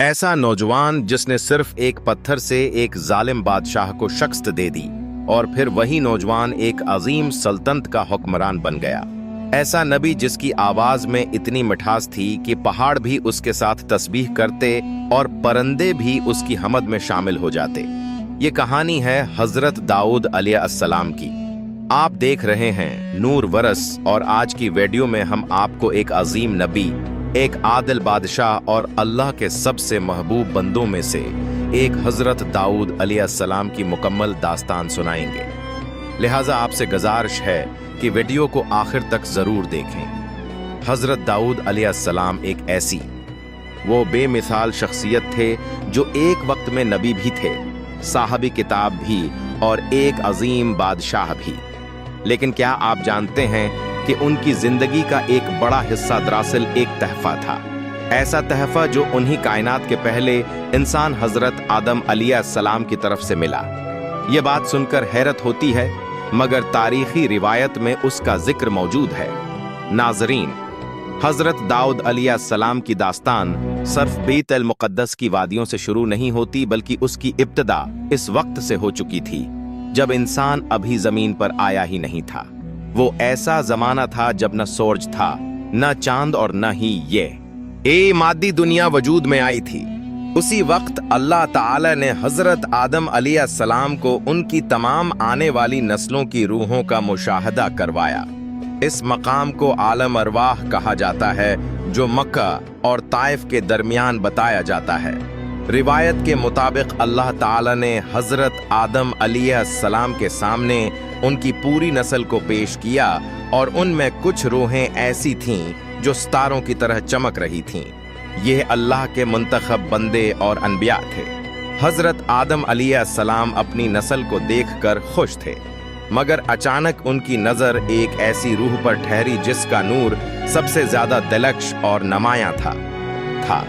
ऐसा नौजवान जिसने सिर्फ एक पत्थर से एक जालिम बादशाह को शिकस्त दे दी और फिर वही नौजवान एक अजीम सल्तनत का हुक्मरान बन गया। ऐसा नबी जिसकी आवाज में इतनी मिठास थी कि पहाड़ भी उसके साथ तस्बीह करते और परिंदे भी उसकी हमद में शामिल हो जाते। ये कहानी है हजरत दाऊद अलैहिस्सलाम की। आप देख रहे हैं नूर वरस और आज की वीडियो में हम आपको एक अजीम नबी, एक आदिल बादशाह और अल्लाह के सबसे महबूब बंदों में से एक हजरत दाऊद अलैहिस्सलाम की मुकम्मल दास्तान सुनाएंगे। लिहाजा आपसे गुजारिश है कि वीडियो को आखिर तक जरूर देखें। हजरत दाऊद अलैहिस्सलाम एक ऐसी वो बेमिसाल शख्सियत थे जो एक वक्त में नबी भी थे, साहबी किताब भी और एक अजीम बादशाह भी। लेकिन क्या आप जानते हैं कि उनकी जिंदगी का एक बड़ा हिस्सा दरअसल एक तहफा था, ऐसा तहफा जो उन्हीं कायनात के पहले इंसान हजरत आदम अलैहिस्सलाम की तरफ से मिला। ये बात सुनकर हैरत होती है, मगर तारीखी रिवायत में उसका जिक्र मौजूद है। नाजरीन, हजरत दाऊद अलैहिस्सलाम की दास्तान सिर्फ बैत अल मुक़द्दस की वादियों से शुरू नहीं होती, बल्कि उसकी इब्तिदा इस वक्त से हो चुकी थी जब इंसान अभी जमीन पर आया ही नहीं था। वो ऐसा जमाना था जब न सूरज था, न चांद और न ही ये मादी दुनिया वजूद में आई थी। उसी वक्त अल्लाह ताला ने हजरत आदम अलैहिस्सलाम को उनकी तमाम आने वाली नस्लों की रूहों का मुशाहदा करवाया। इस मकाम को आलम अरवाह कहा जाता है, जो मक्का और ताइफ के दरमियान बताया जाता है। रिवायत के मुताबिक अल्लाह ताला ने हजरत आदम अलैहिस्सलाम के सामने उनकी पूरी नस्ल को पेश किया और उनमें कुछ रूहें ऐसी थीं जो सितारों की तरह चमक रही थीं। ये अल्लाह के मुंतखब बंदे और अनबिया थे। हजरत आदम अलैहिस्सलाम अपनी नस्ल को देखकर खुश थे, मगर अचानक उनकी नजर एक ऐसी रूह पर ठहरी जिसका नूर सबसे ज्यादा दिलकश और नमाया था।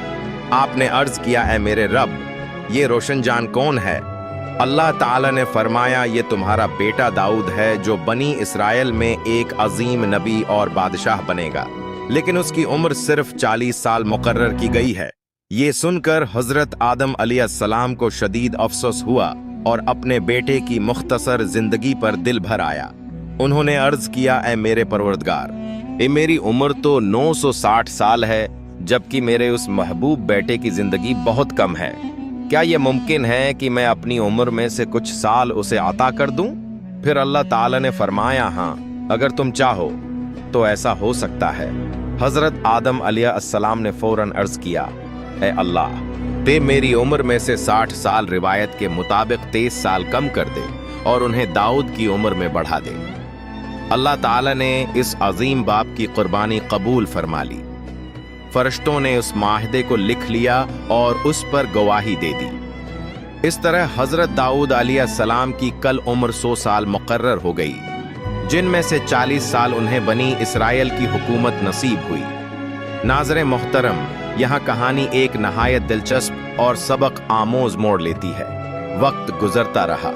आपने अर्ज किया, ऐ मेरे रब, ये रोशन जान कौन है? अल्लाह ताला ने फरमाया, ये तुम्हारा बेटा दाऊद है, जो बनी इसराइल में एक अजीम नबी और बादशाह बनेगा, लेकिन उसकी उम्र सिर्फ 40 साल मुकर्रर की गई है। ये सुनकर हजरत आदम अलैहिस्सलाम को शदीद अफसोस हुआ और अपने बेटे की मुख्तसर जिंदगी पर दिल भर आया। उन्होंने अर्ज किया, ऐ मेरे परवरदिगार, मेरी उम्र तो 960 साल है, जबकि मेरे उस महबूब बेटे की जिंदगी बहुत कम है। क्या यह मुमकिन है कि मैं अपनी उम्र में से कुछ साल उसे अता कर दूं? फिर अल्लाह ताला ने फरमाया, हाँ, अगर तुम चाहो तो ऐसा हो सकता है। हजरत आदम अलैहिस्सलाम ने फौरन अर्ज किया, ऐ अल्लाह, ते मेरी उम्र में से 60 साल रिवायत के मुताबिक 23 साल कम कर दे और उन्हें दाऊद की उम्र में बढ़ा दे। अल्लाह ताला ने इस अजीम बाप की कुर्बानी कबूल फरमा ली। फरिश्तों ने उस माहदे को लिख लिया और उस पर गवाही दे दी। इस तरह हजरत दाऊद अलैहिस्सलाम की कल उम्र 100 साल मुकर्रर हो गई, जिनमें से 40 साल उन्हें बनी इसराइल की हुकूमत नसीब हुई। नाज़रे मोहतरम, यहाँ कहानी एक नहायत दिलचस्प और सबक आमोज मोड़ लेती है। वक्त गुजरता रहा,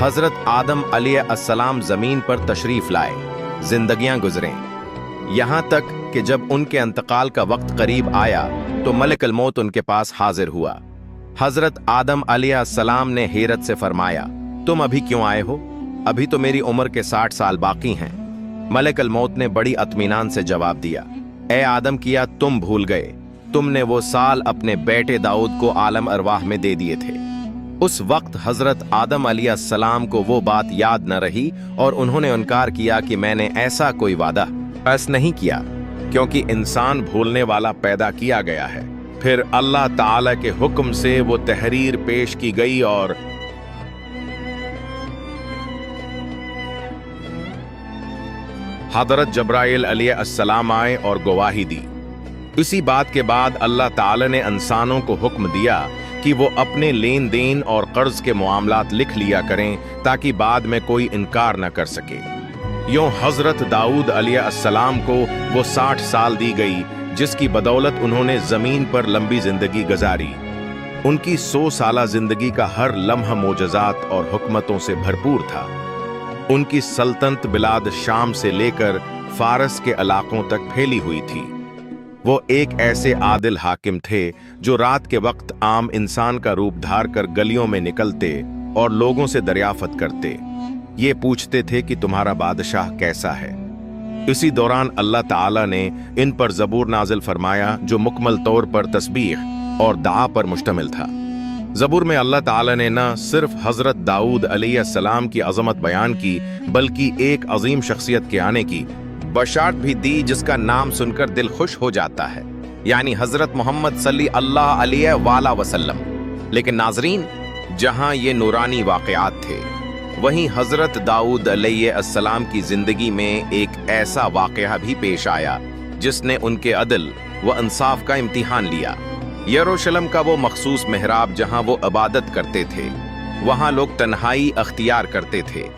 हजरत आदम अलैहिस्सलाम जमीन पर तशरीफ लाए, जिंदगियां गुजरें, यहाँ तक कि जब उनके इंतकाल का वक्त करीब आया तो मलिकुल मौत उनके पास हाजिर हुआ। हजरत आदम अलैहिस्सलाम ने हैरत से फरमाया, तुम अभी क्यों आए हो? अभी तो मेरी उम्र के 60 साल बाकी हैं। मलिकुल मौत ने बड़ी इत्मीनान से जवाब दिया, ए आदम, किया तुम भूल गए, तुमने वो साल अपने बेटे दाऊद को आलम अरवाह में दे दिए थे। उस वक्त हजरत आदम अलैहिस्सलाम को वो बात याद न रही और उन्होंने इनकार किया कि मैंने ऐसा कोई वादा ऐसा नहीं किया, क्योंकि इंसान भूलने वाला पैदा किया गया है। फिर अल्लाह ताला के हुक्म से वो तहरीर पेश की गई और हजरत जब्राइल अलैहिस्सलाम आए और गवाही दी। इसी बात के बाद अल्लाह ताला ने इंसानों को हुक्म दिया कि वो अपने लेन देन और कर्ज के मामलात लिख लिया करें, ताकि बाद में कोई इनकार न कर सके। यूं हजरत दाऊद अलैहिस्सलाम को वो 60 साल दी गई, जिसकी बदौलत उन्होंने जमीन पर लंबी जिंदगी गुजारी। उनकी 100 साला जिंदगी का हर लम्हा मोजज़ात और हुक्मतों से भरपूर था। उनकी सल्तनत बिलाद शाम से लेकर फारस के इलाकों तक फैली हुई थी। वो एक ऐसे आदिल हाकिम थे जो रात के वक्त आम इंसान का रूप धार कर गलियों में निकलते और लोगों से दरियाफत करते। ये पूछते थे कि तुम्हारा बादशाह कैसा है। इसी दौरान अल्लाह ताला ने इन पर ज़बूर नाजिल फरमाया जो मुकम्मल तौर पर तस्बीह और दुआ पर मुश्तमिल था। ज़बूर में अल्लाह ताला ने न सिर्फ हज़रत दाऊद अलैहिस्सलाम की अज़मत बयान की बल्कि एक अजीम शख्सियत के आने की बशारत भी दी जिसका नाम सुनकर दिल खुश हो जाता है, यानी हज़रत मोहम्मद सल्लल्लाहु अलैहि वसल्लम। लेकिन नाज़रीन, जहां ये नूरानी वाक़यात थे, वहीं हज़रत दाऊद अलैहिस्सलाम की ज़िंदगी में एक ऐसा वाक़या भी पेश आया जिसने उनके अदल व इंसाफ का इम्तिहान लिया। यरूशलेम का वो मखसूस मेहराब जहां वो इबादत करते थे, वहां लोग तन्हाई अख्तियार करते थे।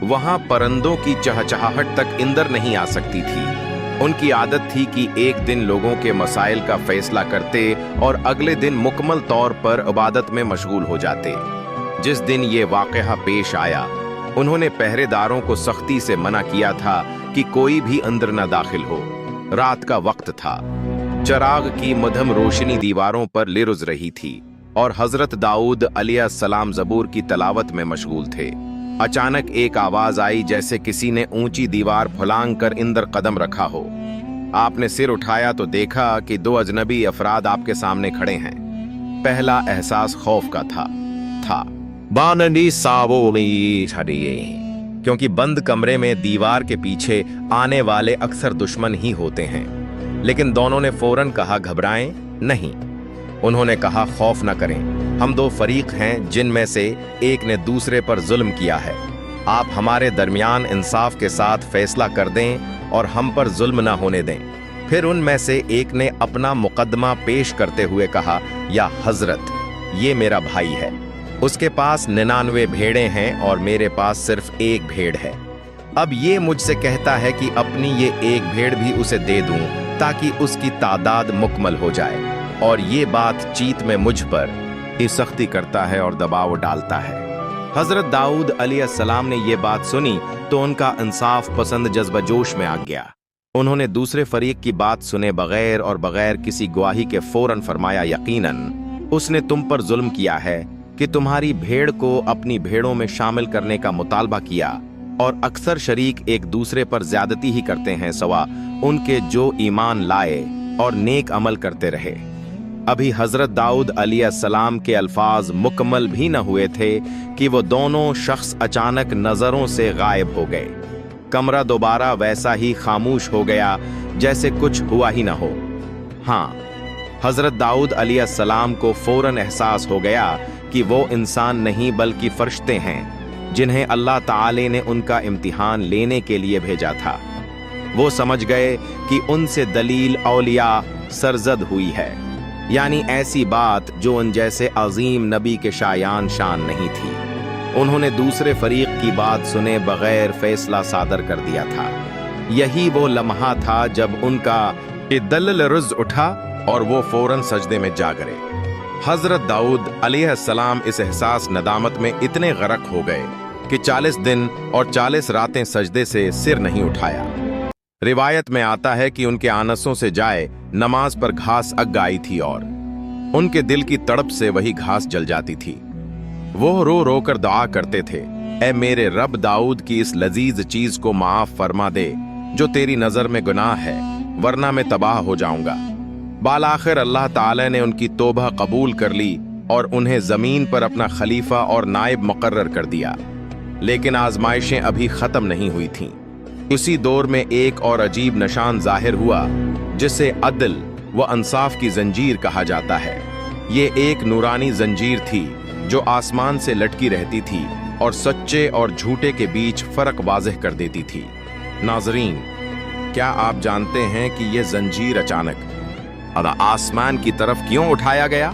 वहां परंदों की चहचहाहट तक इंदर नहीं आ सकती थी। उनकी आदत थी कि एक दिन लोगों के मसाइल का फैसला करते और अगले दिन मुकम्मल तौर पर इबादत में मशगूल हो जाते। जिस दिन ये वाक़या पेश आया, उन्होंने पहरेदारों को सख्ती से मना किया था कि कोई भी अंदर न दाखिल हो। रात का वक्त था, चराग की मध्यम रोशनी दीवारों पर लिरुज रही थी और हजरत दाऊद अलैहिस्सलाम ज़बूर की तलावत में मशगूल थे। अचानक एक आवाज आई जैसे किसी ने ऊंची दीवार फुलांग कर इंदर कदम रखा हो। आपने सिर उठाया तो देखा कि दो अजनबी अफराद आपके सामने खड़े हैं। पहला एहसास खौफ का था बाननी सावोली छड़िए, क्योंकि बंद कमरे में दीवार के पीछे आने वाले अक्सर दुश्मन ही होते हैं। लेकिन दोनों ने फौरन कहा, घबराएं नहीं। उन्होंने कहा, खौफ न करें, हम दो फरीक हैं जिनमें से एक ने दूसरे पर जुल्म किया है। आप हमारे दरमियान इंसाफ के साथ फैसला कर दें और हम पर जुल्म न होने दें। फिर उनमें से एक ने अपना मुकदमा पेश करते हुए कहा, या हजरत, ये मेरा भाई है, उसके पास 99 भेड़ें हैं और मेरे पास सिर्फ एक भेड़ है। अब ये मुझसे कहता है कि अपनी ये एक भेड़ भी उसे दे दूं ताकि उसकी तादाद मुकम्मल हो जाए, और ये बातचीत में मुझ पर सख्ती करता है और दबाव डालता है। हजरत दाऊद अलैहिस्सलाम ने ये बात सुनी तो उनका इंसाफ पसंद जज्बा जोश में आ गया। उन्होंने दूसरे फरीक की बात सुने बगैर और बगैर किसी गवाही के फौरन फरमाया, यकीनन उसने तुम पर जुल्म किया है कि तुम्हारी भेड़ को अपनी भेड़ों में शामिल करने का मुतालबा किया, और अक्सर शरीक एक दूसरे पर ज्यादती ही करते हैं सवा उनके जो ईमान लाए और नेक अमल करते रहे। अभी हजरत दाऊद अलैहिस्सलाम के अल्फाज मुकम्मल भी न हुए थे कि वो दोनों शख्स अचानक नजरों से गायब हो गए। कमरा दोबारा वैसा ही खामोश हो गया जैसे कुछ हुआ ही न हो। हाँ, हजरत दाऊद अलैहिस्सलाम को फौरन एहसास हो गया कि वो इंसान नहीं बल्कि फरिश्ते हैं जिन्हें अल्लाह ताला ने उनका इम्तिहान लेने के लिए भेजा था। वो समझ गए कि उनसे दलील औलिया सरजद हुई है, यानी ऐसी बात जो उन जैसे अजीम नबी के शायान शान नहीं थी। उन्होंने दूसरे फरीक की बात सुने बगैर फैसला सादर कर दिया था। यही वो लम्हा था जब उनका दिल रुज उठा और वो फौरन सजदे में जा गिरे। हजरत दाऊद अलैहिस्सलाम इस एहसास नदामत में इतने गरक हो गए कि 40 दिन और 40 रातें सजदे से सिर नहीं उठाया। रिवायत में आता है कि उनके आनसों से जाए नमाज पर घास अग आई थी और उनके दिल की तड़प से वही घास जल जाती थी। वो रो रो कर दुआ करते थे, ऐ मेरे रब, दाऊद की इस लजीज चीज को माफ फरमा दे जो तेरी नजर में गुनाह है, वरना मैं तबाह हो जाऊंगा। बालाखिर अल्लाह ताला ने उनकी तौबा कबूल कर ली और उन्हें जमीन पर अपना खलीफा और नायब मुकर्रर कर दिया। लेकिन आजमाइशें अभी खत्म नहीं हुई थीं। इसी दौर में एक और अजीब निशान जाहिर हुआ जिसे अदल व इंसाफ की जंजीर कहा जाता है। ये एक नूरानी जंजीर थी जो आसमान से लटकी रहती थी और सच्चे और झूठे के बीच फर्क वाज़ेह कर देती थी। नाजरीन, क्या आप जानते हैं कि यह जंजीर अचानक आसमान की तरफ क्यों उठाया गया?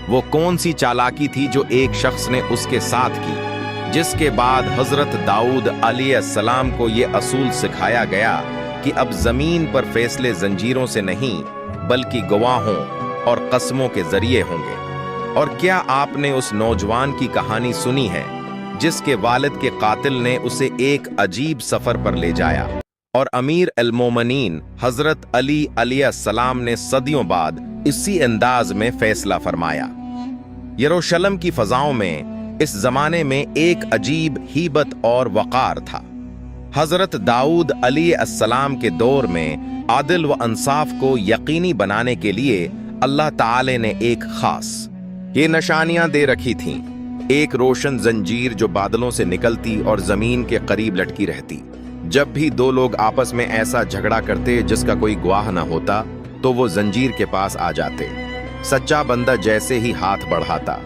वो कौन सी चालाकी थी जो एक शख्स ने उसके साथ की, जिसके बाद हजरत दाऊद अलैहिस्सलाम को ये असूल सिखाया गया कि अब जमीन पर फैसले जंजीरों से नहीं बल्कि गवाहों और कस्मों के जरिए होंगे। और क्या आपने उस नौजवान की कहानी सुनी है जिसके वालिद के कातिल ने उसे एक अजीब सफर पर ले जाया? और अमीर अल-मोमिनीन हजरत अली अलैहिस्सलाम ने सदियों बाद इसी अंदाज में फैसला फरमाया। यरूशलेम की फजाओं में इस जमाने में एक अजीब हीबत और वकार था। हजरत दाऊद अलैहिस्सलाम के दौर में आदिल व इंसाफ को यकीनी बनाने के लिए अल्लाह ताला ने एक खास ये निशानियां दे रखी थीं। एक रोशन जंजीर जो बादलों से निकलती और जमीन के करीब लटकी रहती। जब भी दो लोग आपस में ऐसा झगड़ा करते जिसका कोई गवाह न होता तो वो जंजीर के पास आ जाते। सच्चा बंदा जैसे ही हाथ बढ़ाता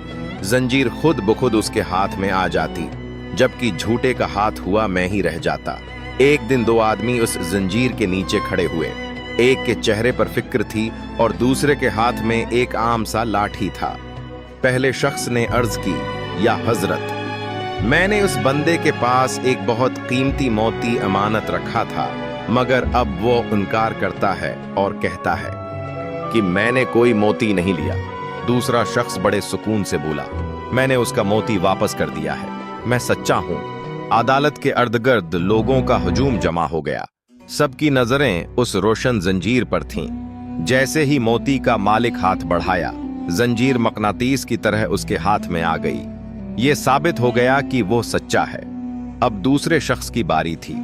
जंजीर खुद बखुद उसके हाथ में आ जाती, जबकि झूठे का हाथ हुआ मैं ही रह जाता। एक दिन दो आदमी उस जंजीर के नीचे खड़े हुए। एक के चेहरे पर फिक्र थी और दूसरे के हाथ में एक आम सा लाठी था। पहले शख्स ने अर्ज की, या हजरत, मैंने उस बंदे के पास एक बहुत कीमती मोती अमानत रखा था, मगर अब वो इनकार करता है और कहता है कि मैंने कोई मोती नहीं लिया। दूसरा शख्स बड़े सुकून से बोला, मैंने उसका मोती वापस कर दिया है, मैं सच्चा हूं। अदालत के अर्दगर्द लोगों का हुजूम जमा हो गया। सबकी नजरें उस रोशन जंजीर पर थीं। जैसे ही मोती का मालिक हाथ बढ़ाया, जंजीर मकनातीस की तरह उसके हाथ में आ गई। ये साबित हो गया कि वो सच्चा है। अब दूसरे शख्स की बारी थी।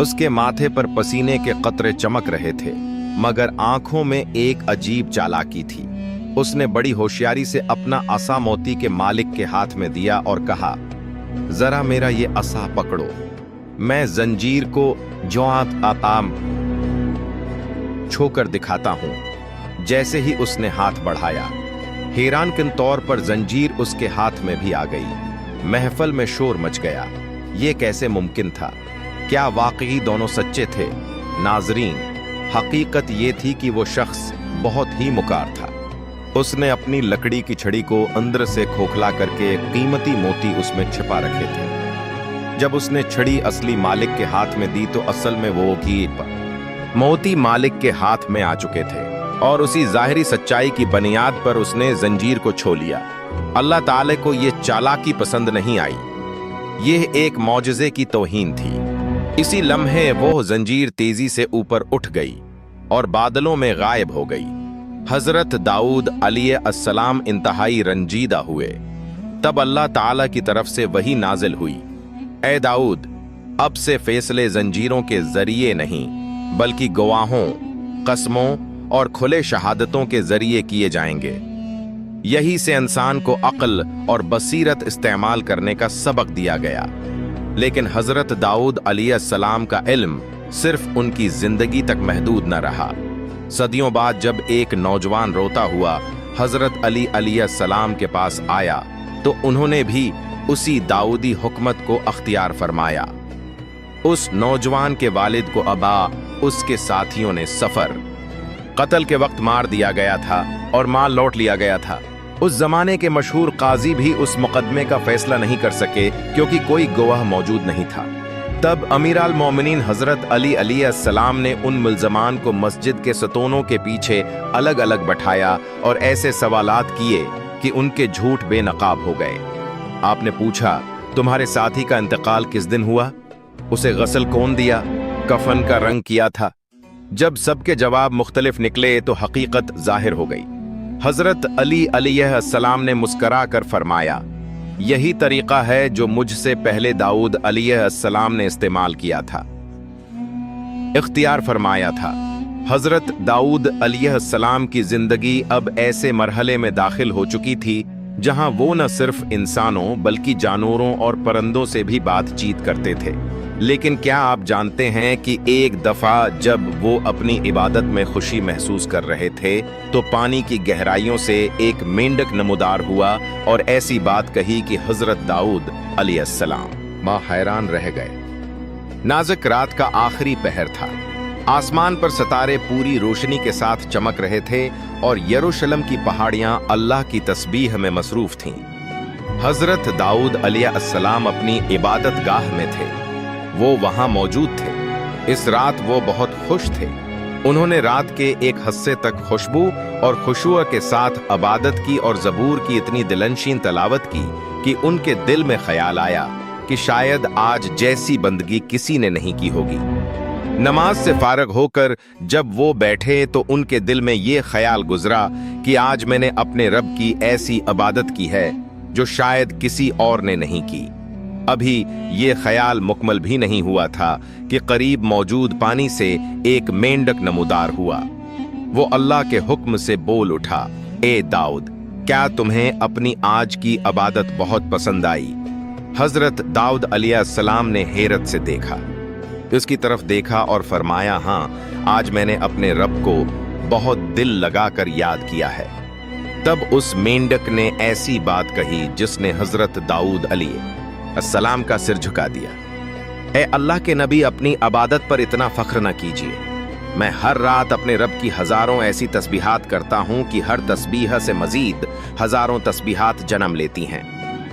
उसके माथे पर पसीने के कतरे चमक रहे थे, मगर आंखों में एक अजीब चालाकी थी। उसने बड़ी होशियारी से अपना असा मोती के मालिक के हाथ में दिया और कहा, जरा मेरा ये असा पकड़ो, मैं जंजीर को जोआत आताम छोकर दिखाता हूं। जैसे ही उसने हाथ बढ़ाया, हैरान किन तौर पर जंजीर उसके हाथ में भी आ गई। महफल में शोर मच गया। ये कैसे मुमकिन था? क्या वाकई दोनों सच्चे थे? नाजरीन, हकीकत ये थी कि वो शख्स बहुत ही मुकार था। उसने अपनी लकड़ी की छड़ी को अंदर से खोखला करके कीमती मोती उसमें छिपा रखे थे। जब उसने छड़ी असली मालिक के हाथ में दी तो असल में वो मोती मालिक के हाथ में आ चुके थे और उसी जाहिरी सच्चाई की बुनियाद पर उसने जंजीर को छो लिया। अल्लाह ताला को ये चालाकी पसंद नहीं आई। यह एक मौजज़े की तौहीन थी। इसी लम्हे वो जंजीर तेजी से ऊपर उठ गई और बादलों में गायब हो गई। हजरत दाऊद अलैहिस्सलाम इंतहाई रंजीदा हुए। तब अल्लाह ताला की तरफ से वही नाजिल हुई, ए दाऊद, अब से फैसले जंजीरों के जरिए नहीं बल्कि गवाहों, कसमों और खुले शहादतों के जरिए किए जाएंगे। यही से इंसान को अक्ल और बसीरत इस्तेमाल करने का सबक दिया गया। लेकिन हजरत दाऊद अलैहिस्सलाम का इल्म सिर्फ उनकी जिंदगी तक महदूद न रहा। सदियों बाद जब एक नौजवान रोता हुआ हजरत अली अलैहिस्सलाम के पास आया तो उन्होंने भी उसी दाऊदी हुकमत को अख्तियार फरमाया। उस नौजवान के वालिद को अबा उसके साथियों ने सफर कत्ल के वक्त मार दिया गया था और माल लौट लिया गया था। उस जमाने के मशहूर काजी भी उस मुकदमे का फैसला नहीं कर सके क्योंकि कोई गवाह मौजूद नहीं था। तब अमीरुल मोमिनीन हजरत अली अलैहिस्सलाम ने उन मुल्ज़मान को मस्जिद के सतोनों के पीछे अलग अलग बैठाया और ऐसे सवालात किए कि उनके झूठ बेनकाब हो गए। आपने पूछा, तुम्हारे साथी का इंतकाल किस दिन हुआ? उसे गसल कौन दिया? कफन का रंग किया था? जब सबके जवाब मुख्तलिफ निकले तो हकीकत जाहिर हो गई। हजरत अली अलैहिस्सलाम ने मुस्करा कर फरमाया, यही तरीका है जो मुझसे पहले दाऊद अलैहिस्सलाम ने इस्तेमाल किया था, इख्तियार फरमाया था। हजरत दाऊद अलैहिस्सलाम की जिंदगी अब ऐसे मरहले में दाखिल हो चुकी थी जहां वो न सिर्फ इंसानों बल्कि जानवरों और परिंदों से भी बातचीत करते थे। लेकिन क्या आप जानते हैं कि एक दफा जब वो अपनी इबादत में खुशी महसूस कर रहे थे तो पानी की गहराइयों से एक मेंढक नमूदार हुआ और ऐसी बात कही कि हजरत दाऊद अलैहिस्सलाम मां हैरान रह गए। नाजुक रात का आखिरी पहर था। आसमान पर सितारे पूरी रोशनी के साथ चमक रहे थे और यरूशलेम की पहाड़ियां अल्लाह की तस्बीह में मसरूफ थीं। हजरत दाऊद अलैहिस्सलाम अपनी इबादत गाह में थे। वो वहां मौजूद थे। इस रात वो बहुत खुश थे। उन्होंने रात के एक हिस्से तक खुशबू और खुशूअ के साथ इबादत की और ज़बूर की इतनी दिलनशीन तलावत की कि उनके दिल में ख्याल आया कि शायद आज जैसी बंदगी किसी ने नहीं की होगी। नमाज से फारग होकर जब वो बैठे तो उनके दिल में ये ख्याल गुजरा कि आज मैंने अपने रब की ऐसी इबादत की है जो शायद किसी और ने नहीं की। अभी ये ख्याल मुकम्मल भी नहीं हुआ था कि करीब मौजूद पानी से एक मेंढक नमूदार हुआ। वो अल्लाह के हुक्म से बोल उठा, ए दाऊद, क्या तुम्हें अपनी आज की इबादत बहुत पसंद आई? हजरत दाऊद अलैहिस्सलाम ने हैरत से देखा, उसकी तरफ देखा और फरमाया, हाँ, आज मैंने अपने रब को बहुत दिल लगाकर याद किया है। तब उस मेंढक ने ऐसी बात कही जिसने हजरत दाऊद अलैहिस्सलाम का सिर झुका दिया। ए अल्लाह के नबी, अपनी इबादत पर इतना फख्र न कीजिए। मैं हर रात अपने रब की हजारों ऐसी तस्बीहात करता हूं कि हर तस्बीह से मजीद हजारों तस्बीहात जन्म लेती हैं।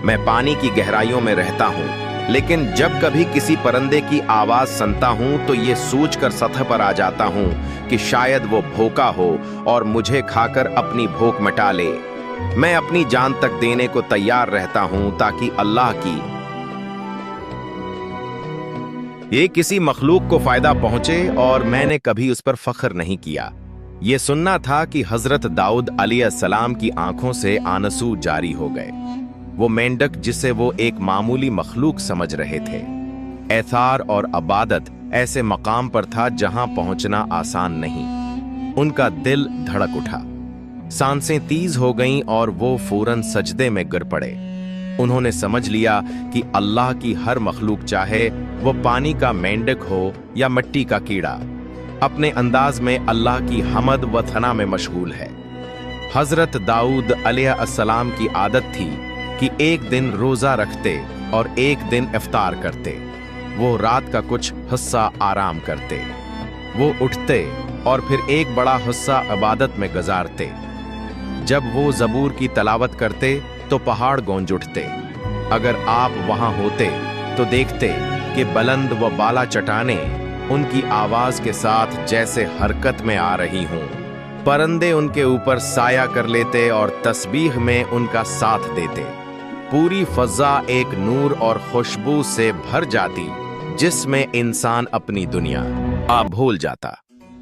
मैं पानी की गहराइयों में रहता हूं, लेकिन जब कभी किसी परिंदे की आवाज सुनता हूं तो ये सोचकर सतह पर आ जाता हूं कि शायद वो भूखा हो और मुझे खाकर अपनी भूख मिटा ले। मैं अपनी जान तक देने को तैयार रहता हूं ताकि अल्लाह की ये किसी मखलूक को फायदा पहुंचे, और मैंने कभी उस पर फख्र नहीं किया। ये सुनना था कि हजरत दाऊद अलैहिस्सलाम की आंखों से आंसू जारी हो गए। वो मेंढक जिसे वो एक मामूली मखलूक समझ रहे थे, एथार और इबादत ऐसे मकाम पर था जहां पहुंचना आसान नहीं। उनका दिल धड़क उठा, सांसें तेज हो गईं और वो फौरन सजदे में गिर पड़े। उन्होंने समझ लिया कि अल्लाह की हर मखलूक, चाहे वो पानी का मेंढक हो या मिट्टी का कीड़ा, अपने अंदाज में अल्लाह की हमद व थना में मशगूल है। हजरत दाऊद अलैहिस्सलाम की आदत थी कि एक दिन रोजा रखते और एक दिन इफ्तार करते। वो रात का कुछ हिस्सा आराम करते, वो उठते और फिर एक बड़ा हिस्सा इबादत में गुजारते। जब वो ज़बूर की तलावत करते तो पहाड़ गूंज उठते। अगर आप वहां होते तो देखते कि बुलंद व बाला चट्टानें उनकी आवाज के साथ जैसे हरकत में आ रही हों। परिंदे उनके ऊपर साया कर लेते और तस्बीह में उनका साथ देते। पूरी फजा एक नूर और खुशबू से भर जाती जिसमें इंसान अपनी दुनिया भूल जाता।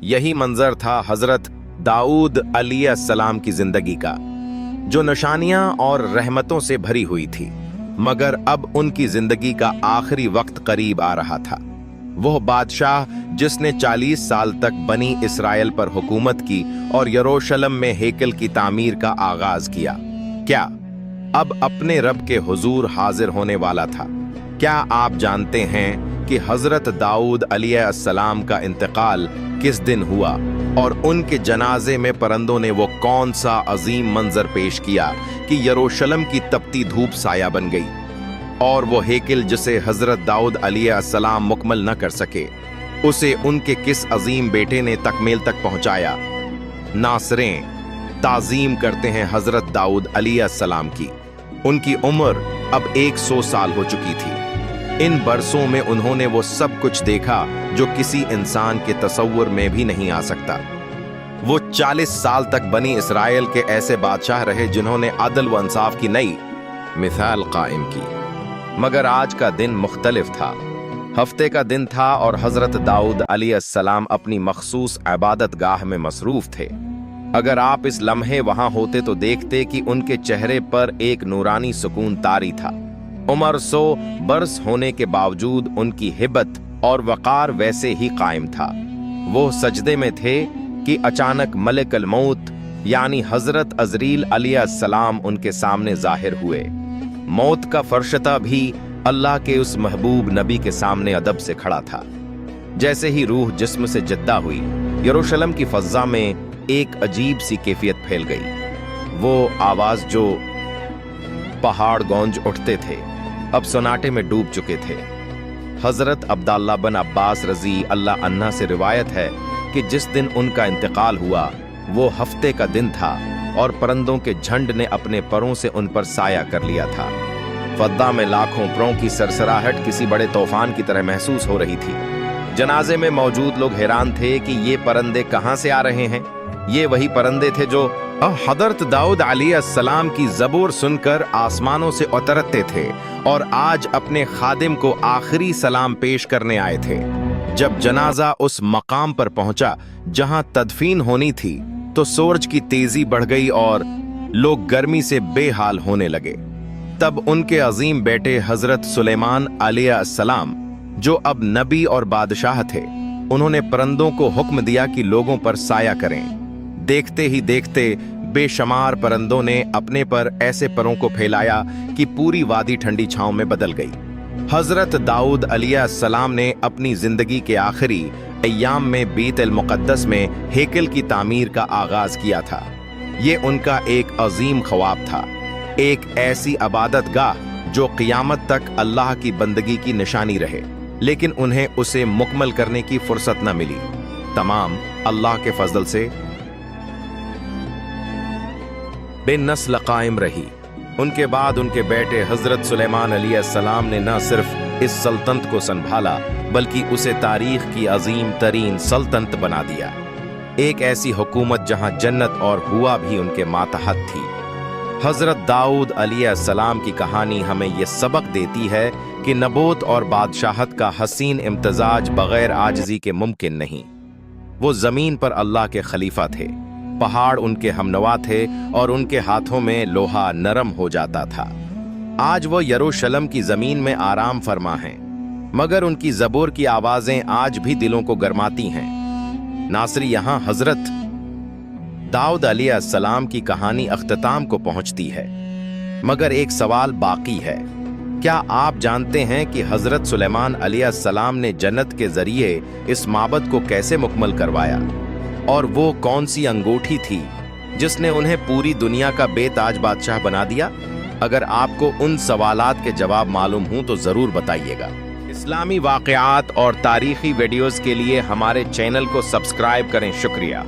यही मंजर था हजरत दाऊद अलैहिस्सलाम की जिंदगी का, जो निशानियां और रहमतों से भरी हुई थी। मगर अब उनकी जिंदगी का आखिरी वक्त करीब आ रहा था। वह बादशाह जिसने 40 साल तक बनी इस्राएल पर हुकूमत की और यरूशलेम में हेकल की तामीर का आगाज किया, क्या अब अपने रब के हुजूर हाजिर होने वाला था। क्या आप जानते हैं कि हजरत दाऊद अलैहिस्सलाम का इंतकाल किस दिन हुआ और उनके जनाजे में परिंदों ने वो कौन सा अजीम मंजर पेश किया कि यरूशलेम की तपती धूप साया बन गई, और वो हेकल जिसे हजरत दाऊद अलैहिस्सलाम मुकम्मल न कर सके, उसे उनके किस अजीम बेटे ने तकमील तक पहुंचाया। नासरें ताजीम करते हैं हजरत दाऊद अलैहिस्सलाम की। उनकी उम्र अब 100 साल हो चुकी थी। इन बरसों में उन्होंने वो सब कुछ देखा जो किसी इंसान के तसव्वुर में भी नहीं आ सकता। वो 40 साल तक बनी इस्राएल के ऐसे बादशाह रहे जिन्होंने अदल व इंसाफ की नई मिसाल कायम की। मगर आज का दिन मुख्तलिफ था। हफ्ते का दिन था और हजरत दाऊद अलैहिस्सलाम अपनी मखसूस इबादत गाह में मसरूफ थे। अगर आप इस लम्हे वहां होते तो देखते कि उनके चेहरे पर एक नूरानी सुकून तारी था। उम्र 100 बरस होने के बावजूद उनकी हिब्बत और वकार वैसे ही कायम था। वो सजदे में थे कि अचानक मलिकल मौत यानी हजरत अजरील अलैहिस्सलाम उनके सामने जाहिर हुए। मौत का फरिश्ता भी अल्लाह के उस महबूब नबी के सामने अदब से खड़ा था। जैसे ही रूह जिस्म से जिद्दा हुई, यरूशलेम की फजा में एक अजीब सी कैफियत फैल गई। वो आवाज जो पहाड़ गूंज उठते थे अब सन्नाटे में डूब चुके थे। हजरत अब्दुल्लाह बिन अब्बास रजी अल्लाह अन्हा से रिवायत है कि जिस दिन उनका इंतकाल हुआ वो हफ्ते का दिन था और परिंदों के झुंड ने अपने परों से उन पर साया कर लिया था। फद्दा में लाखों परों की सरसराहट किसी बड़े तूफान की तरह महसूस हो रही थी। जनाजे में मौजूद लोग हैरान थे कि ये परिंदे कहां से आ रहे हैं। ये वही परिंदे थे जो हजरत दाऊद अलैहिस्सलाम की ज़बूर सुनकर आसमानों से उतरते थे और आज अपने खादिम को आखिरी सलाम पेश करने आए थे। जब जनाजा उस मकाम पर पहुंचा जहां तदफीन होनी थी तो सूरज की तेजी बढ़ गई और लोग गर्मी से बेहाल होने लगे। तब उनके अजीम बेटे हजरत सुलेमान अलैहिस्सलाम, जो अब नबी और बादशाह थे, उन्होंने परंदों को हुक्म दिया कि लोगों पर साया करें। देखते ही देखते बेशुमार परंदों ने अपने पर ऐसे परों को फैलाया कि पूरी वादी ठंडी छांव में बदल गई। हजरत दाऊद अलैहिस्सलाम ने अपनी जिंदगी के आखिरी अय्याम में बीत अल मुक़द्दस में हेकल की तामीर का आगाज किया था। ये उनका एक अजीम ख्वाब था, एक ऐसी इबादत गाह जो क़ियामत तक अल्लाह की बंदगी की निशानी रहे, लेकिन उन्हें उसे मुकम्मल करने की फुर्सत न मिली। तमाम अल्लाह के फजल से बेनस्ल कायम रही। उनके बाद उनके बेटे हजरत सुलेमान अलैहिस्सलाम ने न सिर्फ इस सल्तनत को संभाला बल्कि उसे तारीख की अजीम तरीन सल्तनत बना दिया। एक ऐसी हुकूमत जहां जन्नत और हुआ भी उनके मातहत थी। हजरत दाऊद अलैहिस्सलाम की कहानी हमें यह सबक देती है कि नबूवत और बादशाहत का हसीन इम्तजाज बगैर आजिज़ी के मुमकिन नहीं। वो जमीन पर अल्लाह के खलीफा थे, पहाड़ उनके हमनवा थे और उनके हाथों में लोहा नरम हो जाता था। आज वो यरूशलेम की जमीन में आराम फरमा हैं, मगर उनकी ज़बूर की आवाजें आज भी दिलों को गरमाती हैं। नासरी, यहाँ हजरत दाऊद अलैहिस्सलाम की कहानी अख्ताम को पहुंचती है, मगर एक सवाल बाकी है। क्या आप जानते हैं कि हजरत सुलेमान अलैहिस्सलाम ने जन्नत के जरिए इस माबद को कैसे मुकम्मल करवाया, और वो कौन सी अंगूठी थी जिसने उन्हें पूरी दुनिया का बेताज बादशाह बना दिया? अगर आपको उन सवालात के जवाब मालूम हों तो जरूर बताइएगा। इस्लामी वाक़यात और तारीखी वीडियोस के लिए हमारे चैनल को सब्सक्राइब करें। शुक्रिया।